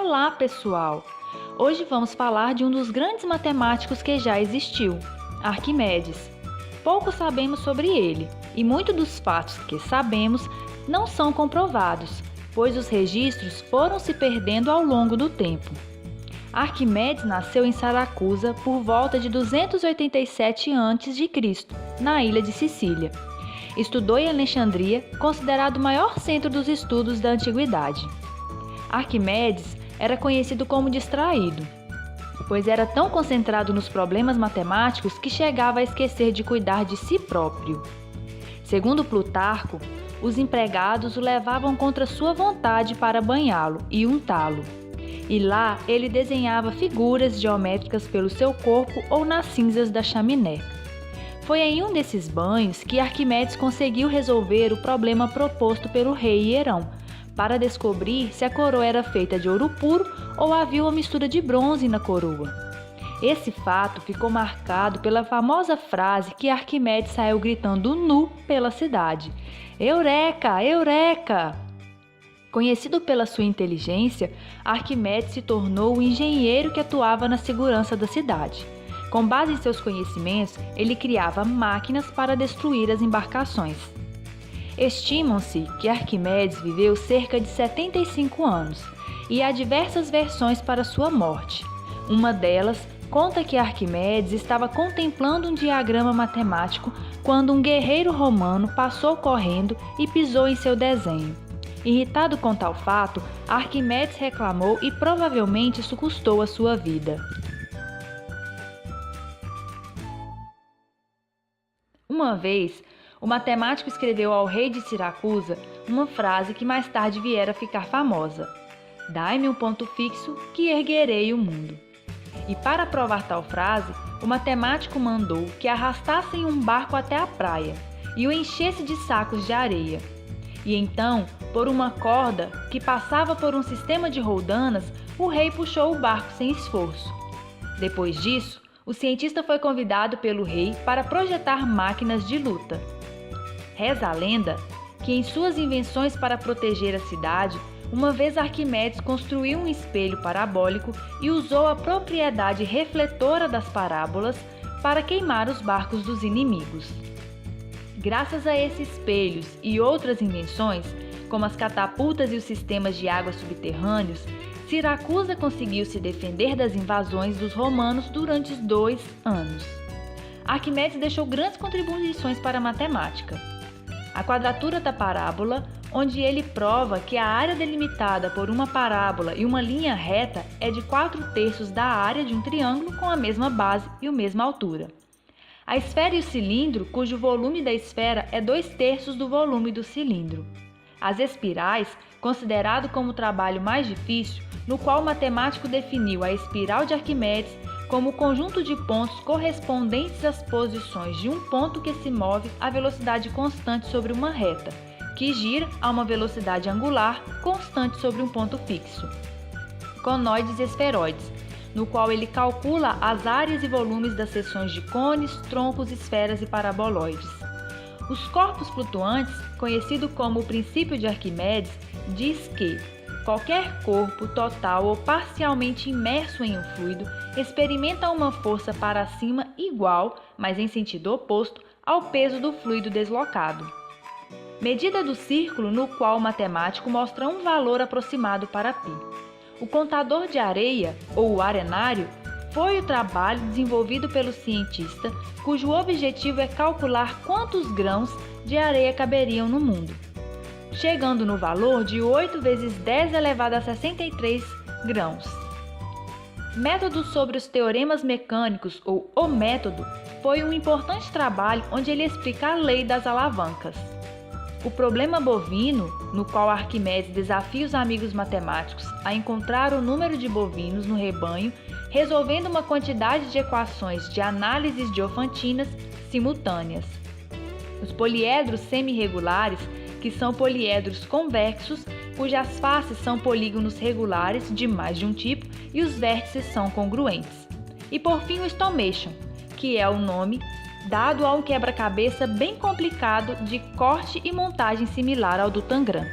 Olá, pessoal! Hoje vamos falar de um dos grandes matemáticos que já existiu, Arquimedes. Pouco sabemos sobre ele, e muitos dos fatos que sabemos não são comprovados, pois os registros foram se perdendo ao longo do tempo. Arquimedes nasceu em Siracusa por volta de 287 a.C., na ilha de Sicília. Estudou em Alexandria, considerado o maior centro dos estudos da antiguidade. Arquimedes era conhecido como distraído, pois era tão concentrado nos problemas matemáticos que chegava a esquecer de cuidar de si próprio. Segundo Plutarco, os empregados o levavam contra sua vontade para banhá-lo e untá-lo. E lá ele desenhava figuras geométricas pelo seu corpo ou nas cinzas da chaminé. Foi em um desses banhos que Arquimedes conseguiu resolver o problema proposto pelo rei Hierão, para descobrir se a coroa era feita de ouro puro ou havia uma mistura de bronze na coroa. Esse fato ficou marcado pela famosa frase que Arquimedes saiu gritando nu pela cidade: Eureka! Eureka! Conhecido pela sua inteligência, Arquimedes se tornou o engenheiro que atuava na segurança da cidade. Com base em seus conhecimentos, ele criava máquinas para destruir as embarcações. Estimam-se que Arquimedes viveu cerca de 75 anos e há diversas versões para sua morte. Uma delas conta que Arquimedes estava contemplando um diagrama matemático quando um guerreiro romano passou correndo e pisou em seu desenho. Irritado com tal fato, Arquimedes reclamou e provavelmente isso custou a sua vida. Uma vez, o matemático escreveu ao rei de Siracusa uma frase que mais tarde viera a ficar famosa: Dai-me um ponto fixo que erguerei o mundo. E para provar tal frase, o matemático mandou que arrastassem um barco até a praia e o enchesse de sacos de areia. E então, por uma corda que passava por um sistema de roldanas, o rei puxou o barco sem esforço. Depois disso, o cientista foi convidado pelo rei para projetar máquinas de luta. Reza a lenda que em suas invenções para proteger a cidade, uma vez Arquimedes construiu um espelho parabólico e usou a propriedade refletora das parábolas para queimar os barcos dos inimigos. Graças a esses espelhos e outras invenções, como as catapultas e os sistemas de água subterrâneos, Siracusa conseguiu se defender das invasões dos romanos durante 2 anos. Arquimedes deixou grandes contribuições para a matemática. A quadratura da parábola, onde ele prova que a área delimitada por uma parábola e uma linha reta é de 4/3 da área de um triângulo com a mesma base e a mesma altura. A esfera e o cilindro, cujo volume da esfera é 2/3 do volume do cilindro. As espirais, considerado como o trabalho mais difícil, no qual o matemático definiu a espiral de Arquimedes como o conjunto de pontos correspondentes às posições de um ponto que se move a velocidade constante sobre uma reta, que gira a uma velocidade angular constante sobre um ponto fixo. Conoides e esferoides, no qual ele calcula as áreas e volumes das seções de cones, troncos, esferas e paraboloides. Os corpos flutuantes, conhecido como o princípio de Arquimedes, diz que qualquer corpo total ou parcialmente imerso em um fluido experimenta uma força para cima igual, mas em sentido oposto, ao peso do fluido deslocado. Medida do círculo no qual o matemático mostra um valor aproximado para π. O contador de areia, ou o arenário, foi o trabalho desenvolvido pelo cientista, cujo objetivo é calcular quantos grãos de areia caberiam no mundo, chegando no valor de 8 vezes 10 elevado a 63 grãos. Método sobre os teoremas mecânicos, ou o método, foi um importante trabalho onde ele explica a lei das alavancas. O problema bovino, no qual Arquimedes desafia os amigos matemáticos a encontrar o número de bovinos no rebanho, resolvendo uma quantidade de equações de análises diofantinas simultâneas. Os poliedros semi-regulares, que são poliedros convexos, cujas faces são polígonos regulares de mais de um tipo e os vértices são congruentes. E por fim o Stomason, que é o nome dado a um quebra-cabeça bem complicado de corte e montagem similar ao do Tangram.